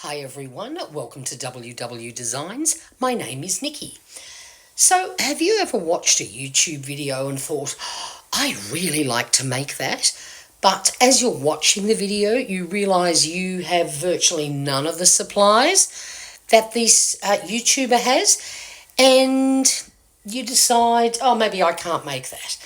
Hi everyone, welcome to WW Designs. My name is Nikki. So, have you ever watched a YouTube video and thought, I really like to make that, but as you're watching the video, you realise you have virtually none of the supplies that this YouTuber has, and you decide, oh, maybe I can't make that.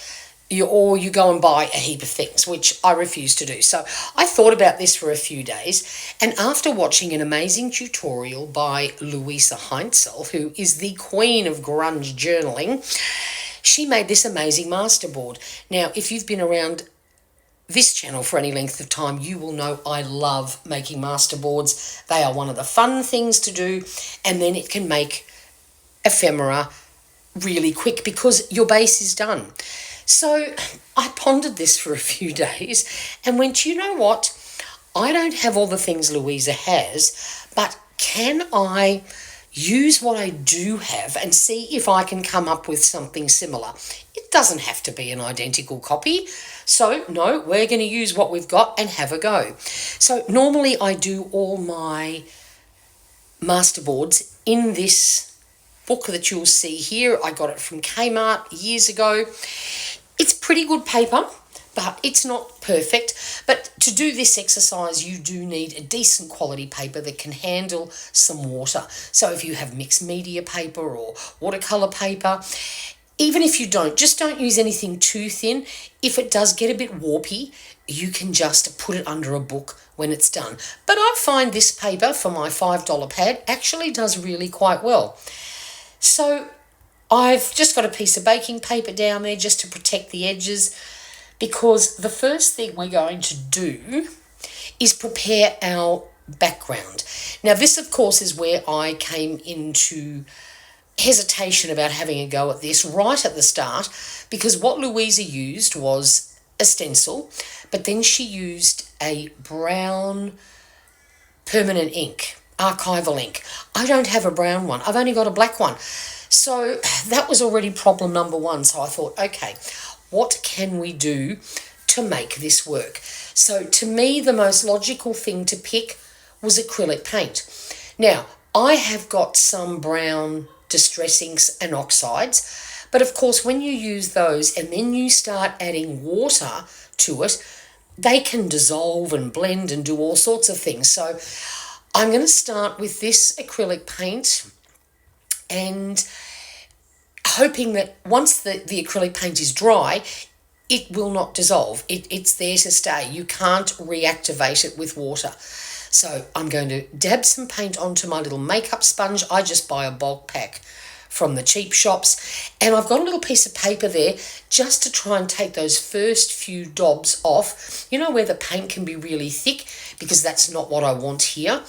Or you go and buy a heap of things, which I refuse to do. So I thought about this for a few days, and after watching an amazing tutorial by Luise Heinzl, who is the queen of grunge journaling, she made this amazing masterboard. Now, if you've been around this channel for any length of time, you will know I love making masterboards. They are one of the fun things to do, and then it can make ephemera really quick because your base is done. So I pondered this for a few days and went, you know what? I don't have all the things Luise has, but can I use what I do have and see if I can come up with something similar? It doesn't have to be an identical copy. So no, we're going to use what we've got and have a go. So normally I do all my masterboards in this book that you'll see here. I got it from Kmart years ago. It's pretty good paper, but it's not perfect. But to do this exercise, you do need a decent quality paper that can handle some water. So if you have mixed media paper or watercolor paper, even if you don't, just don't use anything too thin. If it does get a bit warpy, you can just put it under a book when it's done. But I find this paper for my $5 pad actually does really quite well. So I've just got a piece of baking paper down there just to protect the edges, because the first thing we're going to do is prepare our background. Now this, of course, is where I came into hesitation about having a go at this right at the start, because what Luise used was a stencil, but then she used a brown permanent ink, archival ink. I don't have a brown one. I've only got a black one. So that was already problem number one. So I thought, okay, what can we do to make this work? So to me, the most logical thing to pick was acrylic paint. Now, I have got some brown distress inks and oxides, but of course, when you use those and then you start adding water to it, they can dissolve and blend and do all sorts of things. So I'm going to start with this acrylic paint, and hoping that once the acrylic paint is dry, it will not dissolve. It's there to stay. You can't reactivate it with water. So I'm going to dab some paint onto my little makeup sponge. I just buy a bulk pack from the cheap shops. And I've got a little piece of paper there just to try and take those first few dobs off. You know, where the paint can be really thick, because that's not what I want here.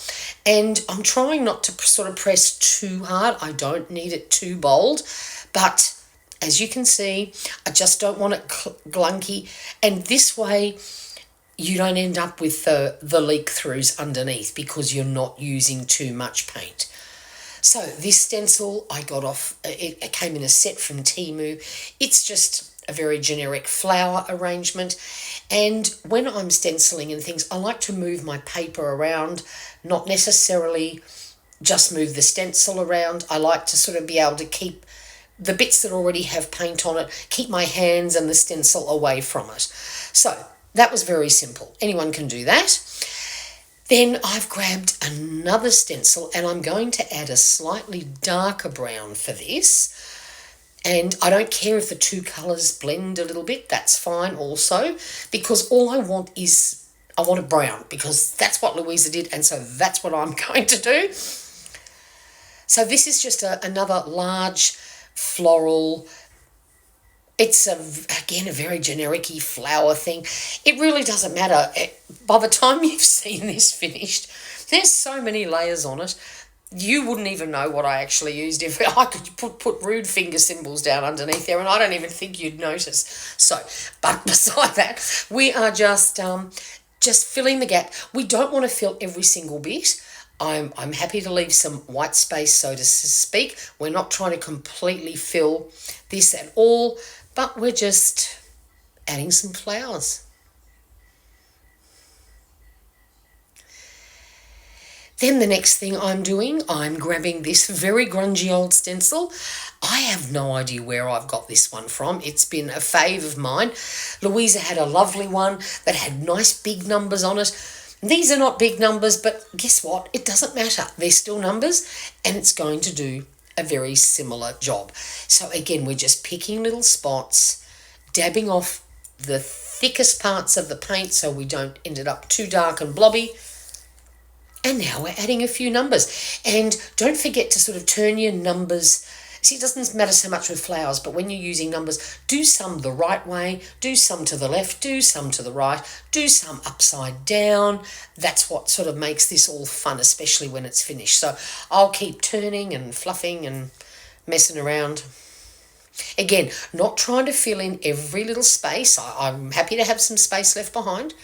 And I'm trying not to sort of press too hard. I don't need it too bold. But as you can see, I just don't want it glunky. And this way, you don't end up with the leak-throughs underneath because you're not using too much paint. So this stencil I got off, it came in a set from Temu. It's just a very generic flower arrangement. And when I'm stenciling and things, I like to move my paper around, not necessarily just move the stencil around. I like to sort of be able to keep the bits that already have paint on it, keep my hands and the stencil away from it. So that was very simple. Anyone can do that. Then I've grabbed another stencil and I'm going to add a slightly darker brown for this. And I don't care if the two colours blend a little bit, that's fine also, because all I want is, I want a brown, because that's what Luise did, and so that's what I'm going to do. So this is just another large floral, it's again a very generic-y flower thing. It really doesn't matter. By the time you've seen this finished, there's so many layers on it, you wouldn't even know what I actually used. If I could put rude finger symbols down underneath there, and I don't even think you'd notice. So, but beside that, we are just filling the gap. We don't want to fill every single bit. I'm happy to leave some white space, so to speak. We're not trying to completely fill this at all, but we're just adding some flowers. Then the next thing I'm doing, I'm grabbing this very grungy old stencil. I have no idea where I've got this one from. It's been a fave of mine. Luise had a lovely one that had nice big numbers on it. These are not big numbers, but guess what? It doesn't matter. They're still numbers, and it's going to do a very similar job. So again, we're just picking little spots, dabbing off the thickest parts of the paint so we don't end it up too dark and blobby. And now we're adding a few numbers. And don't forget to sort of turn your numbers. See, it doesn't matter so much with flowers, but when you're using numbers, do some the right way, do some to the left, do some to the right, do some upside down. That's what sort of makes this all fun, especially when it's finished. So I'll keep turning and fluffing and messing around. Again, not trying to fill in every little space. I'm happy to have some space left behind,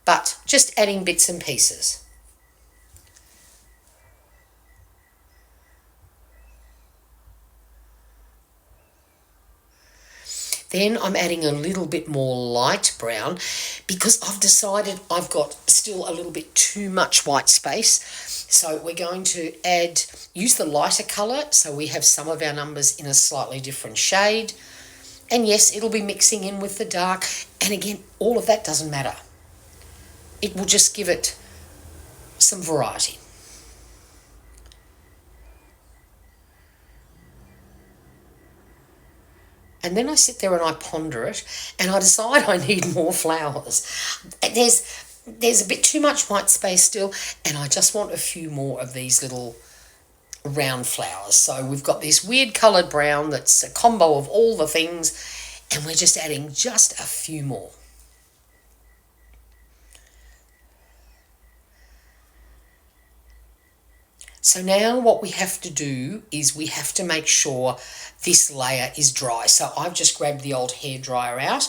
but just adding bits and pieces. Then I'm adding a little bit more light brown because I've decided I've got still a little bit too much white space. So we're going to use the lighter colour so we have some of our numbers in a slightly different shade. And yes, it'll be mixing in with the dark. And again, all of that doesn't matter. It will just give it some variety. And then I sit there and I ponder it and I decide I need more flowers. There's a bit too much white space still, and I just want a few more of these little round flowers. So we've got this weird coloured brown that's a combo of all the things, and we're just adding just a few more. So now what we have to do is we have to make sure this layer is dry. So I've just grabbed the old hairdryer out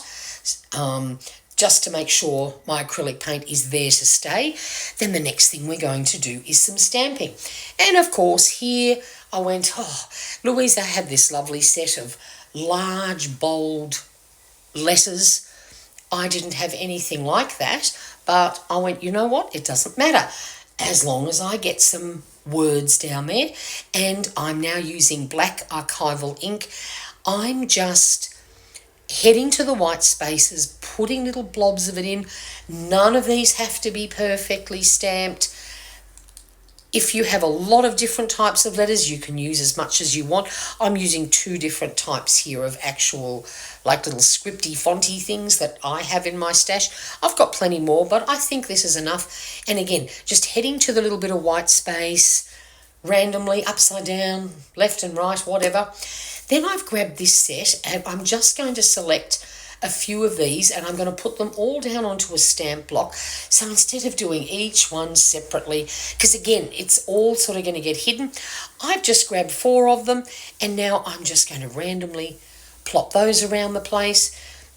just to make sure my acrylic paint is there to stay. Then the next thing we're going to do is some stamping. And of course here I went, Luise had this lovely set of large, bold letters. I didn't have anything like that, but I went, you know what? It doesn't matter as long as I get some words down there. And I'm now using black archival ink. I'm just heading to the white spaces, putting little blobs of it in. None of these have to be perfectly stamped. If you have a lot of different types of letters, you can use as much as you want. I'm using 2 different types here of actual like little scripty fonty things that I have in my stash. I've got plenty more, but I think this is enough. And again, just heading to the little bit of white space, randomly, upside down, left and right, whatever. Then I've grabbed this set and I'm just going to select a few of these and I'm going to put them all down onto a stamp block. So instead of doing each one separately, because again, it's all sort of going to get hidden, I've just grabbed 4 of them and now I'm just going to randomly plop those around the place.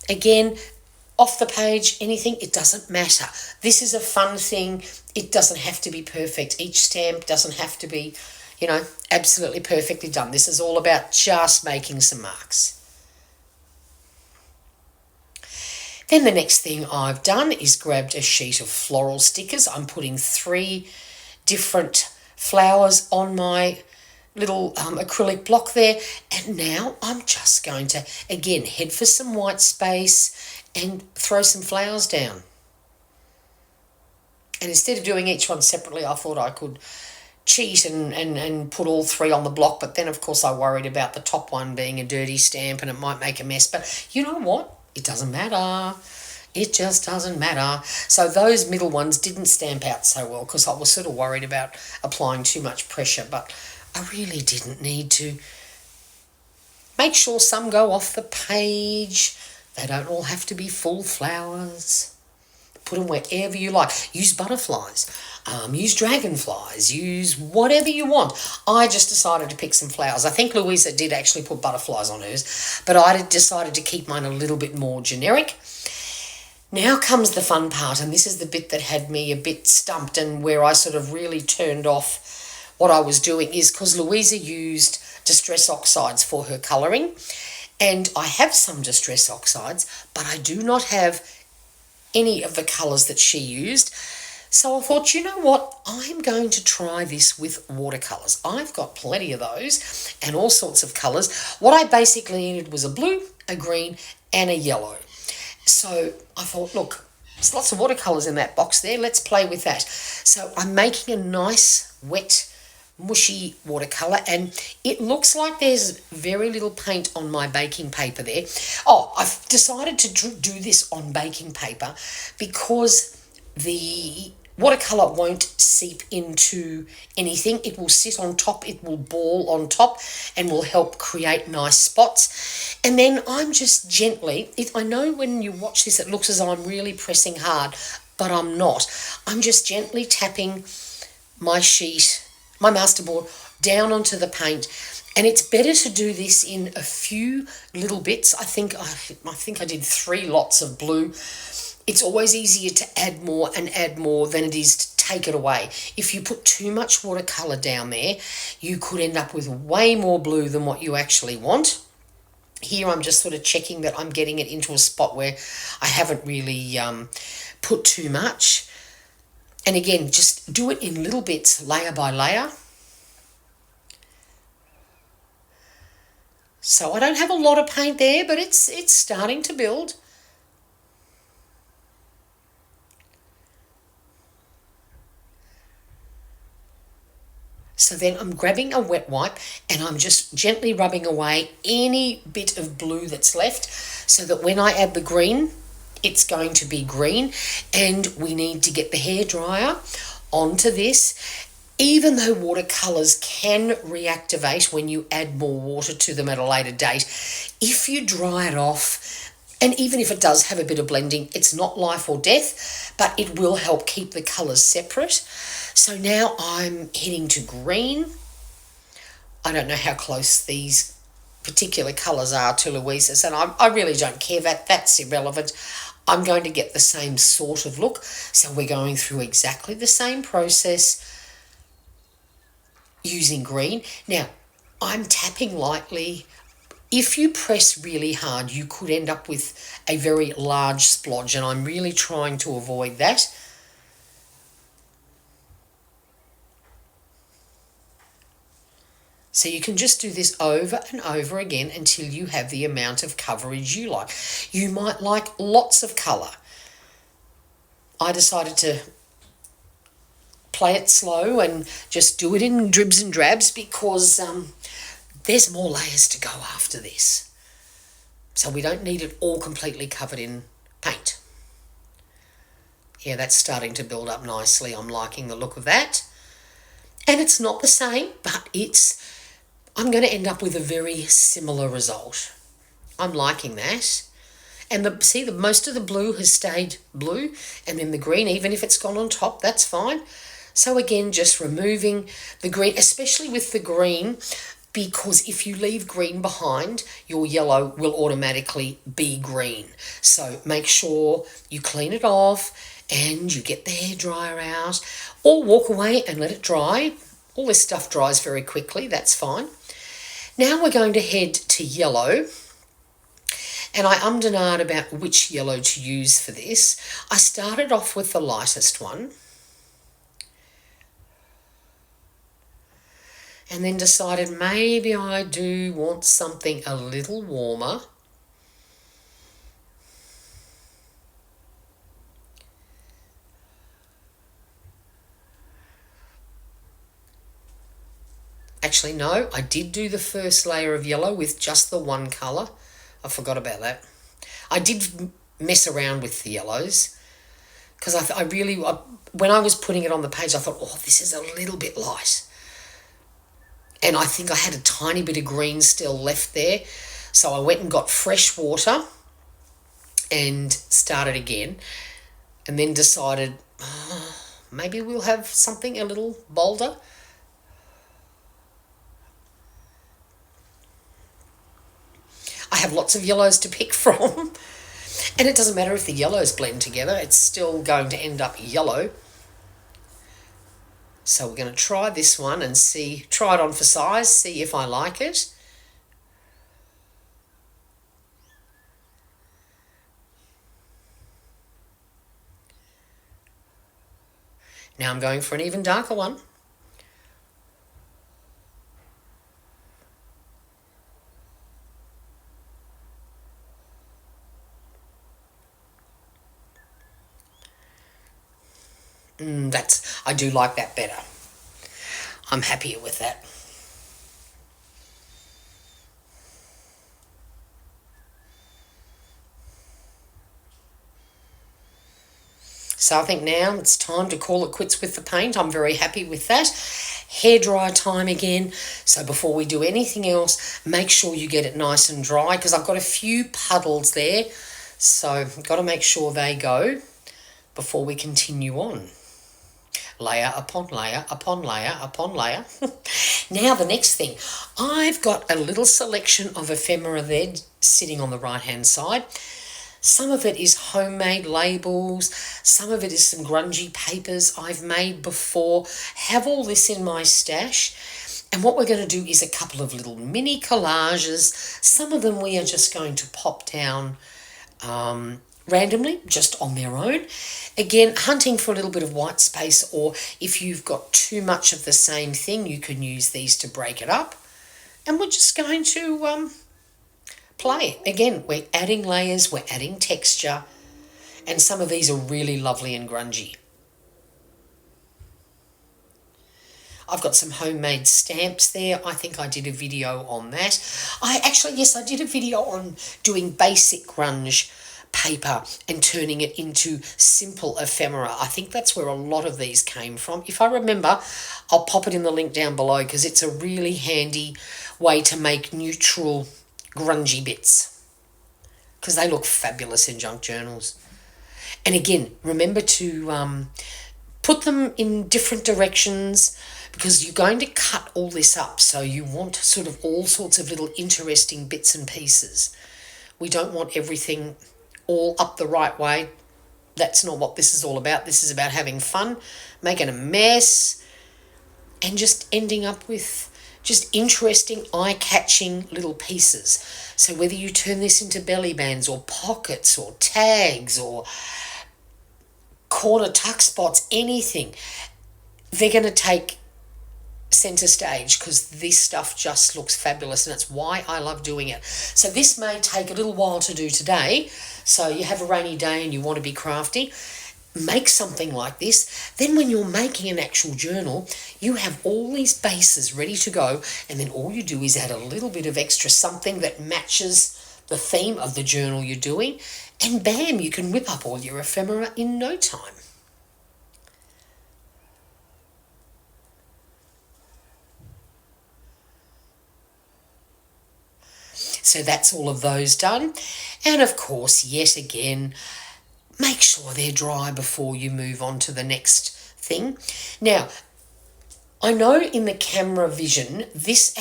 Again, off the page, anything, it doesn't matter. This is a fun thing. It doesn't have to be perfect. Each stamp doesn't have to be, absolutely perfectly done. This is all about just making some marks. Then the next thing I've done is grabbed a sheet of floral stickers. I'm putting 3 different flowers on my little acrylic block there. And now I'm just going to, again, head for some white space and throw some flowers down. And instead of doing each one separately, I thought I could cheat and put all 3 on the block. But then, of course, I worried about the top one being a dirty stamp and it might make a mess. But you know what? It doesn't matter. It just doesn't matter. So those middle ones didn't stamp out so well because I was sort of worried about applying too much pressure, but I really didn't need to. Make sure some go off the page. They don't all have to be full flowers. Put them wherever you like. Use butterflies. Use dragonflies. Use whatever you want. I just decided to pick some flowers. I think Luise did actually put butterflies on hers, but I decided to keep mine a little bit more generic. Now comes the fun part, and this is the bit that had me a bit stumped and where I sort of really turned off what I was doing, is because Luise used Distress Oxides for her colouring, and I have some Distress Oxides, but I do not have any of the colours that she used. So I thought, you know what, I'm going to try this with watercolours. I've got plenty of those and all sorts of colours. What I basically needed was a blue, a green and a yellow. So I thought, look, there's lots of watercolours in that box there. Let's play with that. So I'm making a nice, wet, mushy watercolour, and it looks like there's very little paint on my baking paper there. Oh, I've decided to do this on baking paper because the watercolour won't seep into anything. It will sit on top, it will ball on top and will help create nice spots. And then I'm just gently, I know when you watch this it looks as though I'm really pressing hard, but I'm not. I'm just gently tapping my sheet, my masterboard, down onto the paint. And it's better to do this in a few little bits. I think I did 3 lots of blue. It's always easier to add more than it is to take it away. If you put too much watercolour down there, you could end up with way more blue than what you actually want. Here I'm just sort of checking that I'm getting it into a spot where I haven't really put too much. And again, just do it in little bits, layer by layer. So I don't have a lot of paint there, but it's starting to build. So then I'm grabbing a wet wipe and I'm just gently rubbing away any bit of blue that's left so that when I add the green, it's going to be green. And we need to get the hairdryer onto this. Even though watercolours can reactivate when you add more water to them at a later date, if you dry it off, and even if it does have a bit of blending, it's not life or death, but it will help keep the colours separate. So now I'm heading to green. I don't know how close these particular colours are to Luise's, and I really don't care. That's irrelevant. I'm going to get the same sort of look. So we're going through exactly the same process using green. Now, I'm tapping lightly. If you press really hard, you could end up with a very large splodge, and I'm really trying to avoid that. So you can just do this over and over again until you have the amount of coverage you like. You might like lots of colour. I decided to play it slow and just do it in dribs and drabs because there's more layers to go after this. So we don't need it all completely covered in paint. Yeah, that's starting to build up nicely. I'm liking the look of that. And it's not the same, but I'm going to end up with a very similar result. I'm liking that. And most of the blue has stayed blue, and then the green, even if it's gone on top, that's fine. So again, just removing the green, especially with the green, because if you leave green behind, your yellow will automatically be green. So make sure you clean it off and you get the hairdryer out, or walk away and let it dry. All this stuff dries very quickly, that's fine. Now we're going to head to yellow, and I ummed and ahed about which yellow to use for this. I started off with the lightest one, and then decided maybe I do want something a little warmer. Actually, no, I did do the first layer of yellow with just the one colour. I forgot about that. I did mess around with the yellows because when I was putting it on the page, I thought, oh, this is a little bit light. And I think I had a tiny bit of green still left there. So I went and got fresh water and started again. And then decided, maybe we'll have something a little bolder. I have lots of yellows to pick from. And it doesn't matter if the yellows blend together. It's still going to end up yellow. So we're going to try this one and try it on for size, see if I like it. Now I'm going for an even darker one. I do like that better. I'm happier with that. So I think now it's time to call it quits with the paint. I'm very happy with that. Hair dry time again. So before we do anything else, make sure you get it nice and dry, because I've got a few puddles there. So I've got to make sure they go before we continue on. Layer upon layer upon layer upon layer. Now the next thing, I've got a little selection of ephemera there sitting on the right hand side. Some of it is homemade labels, some of it is some grungy papers I've made before. Have all this in my stash. And what we're going to do is a couple of little mini collages. Some of them we are just going to pop down randomly, just on their own. Again, hunting for a little bit of white space, or if you've got too much of the same thing, you can use these to break it up. And we're just going to play. Again, we're adding layers, we're adding texture, and some of these are really lovely and grungy. I've got some homemade stamps there. I think I did a video on that. I did a video on doing basic grunge paper and turning it into simple ephemera. I think that's where a lot of these came from. If I remember, I'll pop it in the link down below, because it's a really handy way to make neutral grungy bits, because they look fabulous in junk journals. And again, remember to put them in different directions, because you're going to cut all this up, so you want sort of all sorts of little interesting bits and pieces. We don't want everything all up the right way. That's not what this is all about. This is about having fun, making a mess, and just ending up with just interesting, eye-catching little pieces. So whether you turn this into belly bands or pockets or tags or corner tuck spots, anything, they're going to take center stage, because this stuff just looks fabulous, and that's why I love doing it. So this may take a little while to do today. So you have a rainy day and you want to be crafty, make something like this. Then when you're making an actual journal, you have all these bases ready to go, and then all you do is add a little bit of extra something that matches the theme of the journal you're doing, and bam, you can whip up all your ephemera in no time. So that's all of those done. And of course, yet again, make sure they're dry before you move on to the next thing. Now, I know in the camera vision, this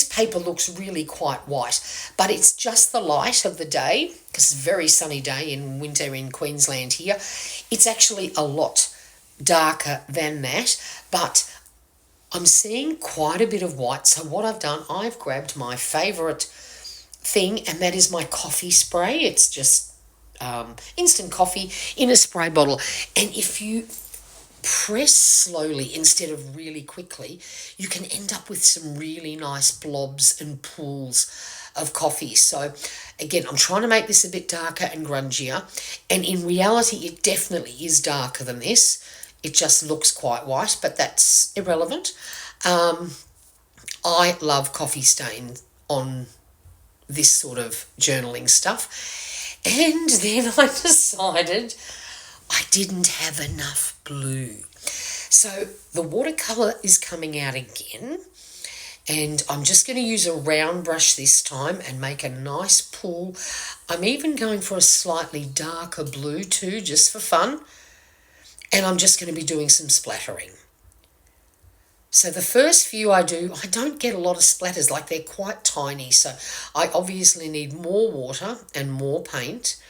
paper looks really quite white, but it's just the light of the day, because it's a very sunny day in winter in Queensland here. It's actually a lot darker than that, but I'm seeing quite a bit of white. So what I've done, I've grabbed my favourite thing, and that is my coffee spray. It's just instant coffee in a spray bottle. And if you press slowly instead of really quickly, you can end up with some really nice blobs and pools of coffee. So again, I'm trying to make this a bit darker and grungier, and in reality it definitely is darker than this. It just looks quite white, but that's irrelevant. I love coffee stain on this sort of journaling stuff. And then I decided I didn't have enough blue. So the watercolour is coming out again, and I'm just going to use a round brush this time and make a nice pool. I'm even going for a slightly darker blue too, just for fun. And I'm just going to be doing some splattering. So the first few I don't get a lot of splatters, like they're quite tiny. So I obviously need more water and more paint,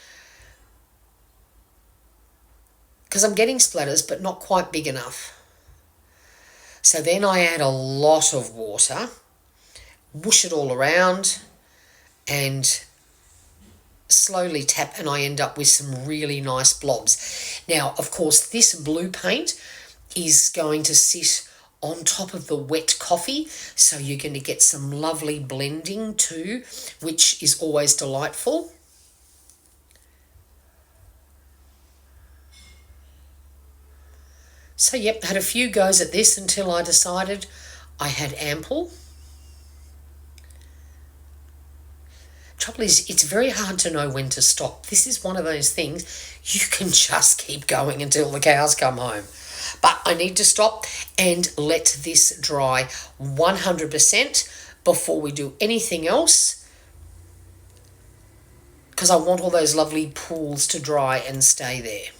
because I'm getting splatters, but not quite big enough. So then I add a lot of water, whoosh it all around, and slowly tap, and I end up with some really nice blobs. Now, of course, this blue paint is going to sit on top of the wet coffee, so you're going to get some lovely blending too, which is always delightful. So yep, had a few goes at this until I decided I had ample. Trouble is, it's very hard to know when to stop. This is one of those things you can just keep going until the cows come home. But I need to stop and let this dry 100% before we do anything else, because I want all those lovely pools to dry and stay there.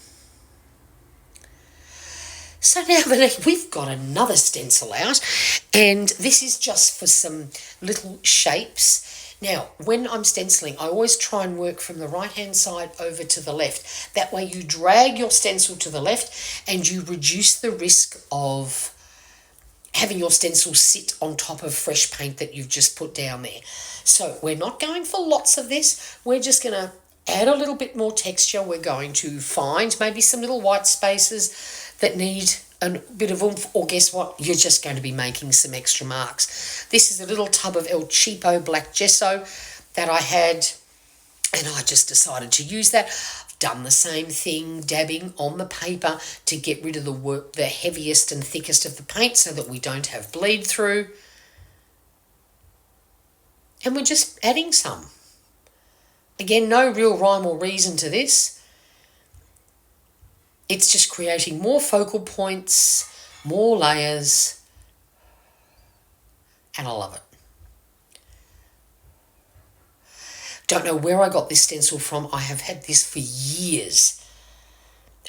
So now we've got another stencil out, and this is just for some little shapes. Now, when I'm stenciling, I always try and work from the right-hand side over to the left. That way you drag your stencil to the left and you reduce the risk of having your stencil sit on top of fresh paint that you've just put down there. So we're not going for lots of this. We're just going to add a little bit more texture. We're going to find maybe some little white spaces that need a bit of oomph, or guess what? You're just going to be making some extra marks. This is a little tub of El Cheapo black gesso that I had, and I just decided to use that. I've done the same thing, dabbing on the paper to get rid of the heaviest and thickest of the paint so that we don't have bleed through. And we're just adding some. Again, no real rhyme or reason to this. It's just creating more focal points, more layers, and I love it. Don't know where I got this stencil from. I have had this for years,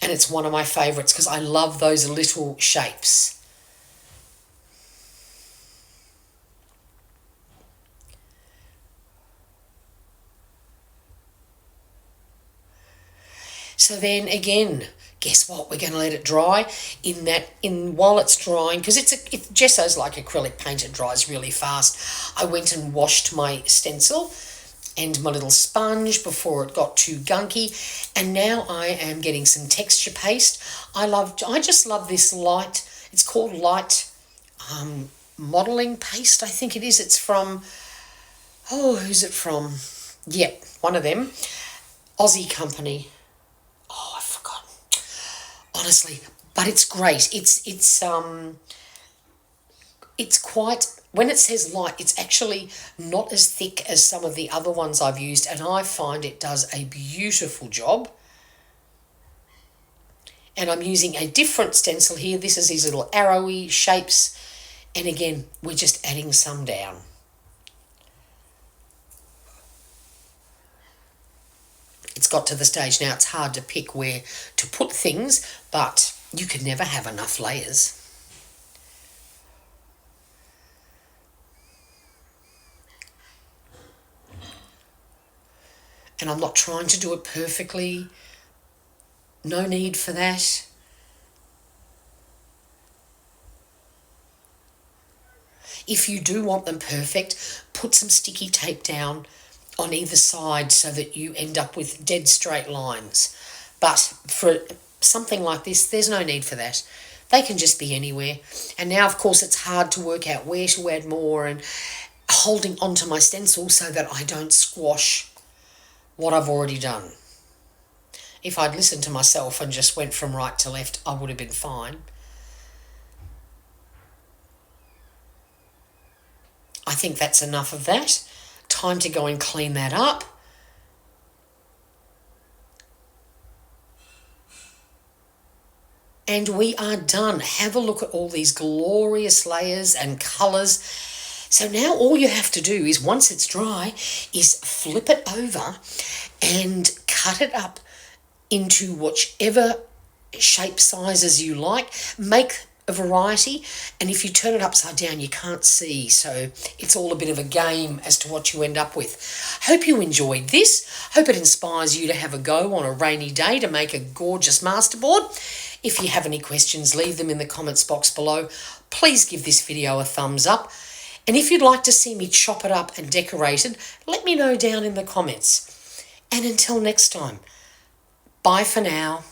and it's one of my favourites because I love those little shapes. So then again, guess what? We're going to let it dry while it's drying, because gesso's like acrylic paint, it dries really fast. I went and washed my stencil and my little sponge before it got too gunky, and now I am getting some texture paste. I just love this light. It's called light modelling paste, I think it is. It's from, who's it from? Yeah, one of them. Aussie company. Honestly, but it's great. It's quite, when it says light, it's actually not as thick as some of the other ones I've used, and I find it does a beautiful job. And I'm using a different stencil here. This is these little arrowy shapes, and again, we're just adding some down. It's got to the stage now, it's hard to pick where to put things, but you can never have enough layers. And I'm not trying to do it perfectly. No need for that. If you do want them perfect, put some sticky tape down on either side so that you end up with dead straight lines. But for something like this, there's no need for that. They can just be anywhere. And now, of course, it's hard to work out where to add more, and holding onto my stencil so that I don't squash what I've already done. If I'd listened to myself and just went from right to left, I would have been fine. I think that's enough of that. Time to go and clean that up. And we are done. Have a look at all these glorious layers and colours. So now all you have to do is, once it's dry, is flip it over and cut it up into whichever shape sizes you like. Make a variety, and if you turn it upside down you can't see, so it's all a bit of a game as to what you end up with. Hope you enjoyed this. Hope it inspires you to have a go on a rainy day to make a gorgeous masterboard. If you have any questions, leave them in the comments box below. Please give this video a thumbs up, and if you'd like to see me chop it up and decorate it, let me know down in the comments. And until next time, bye for now.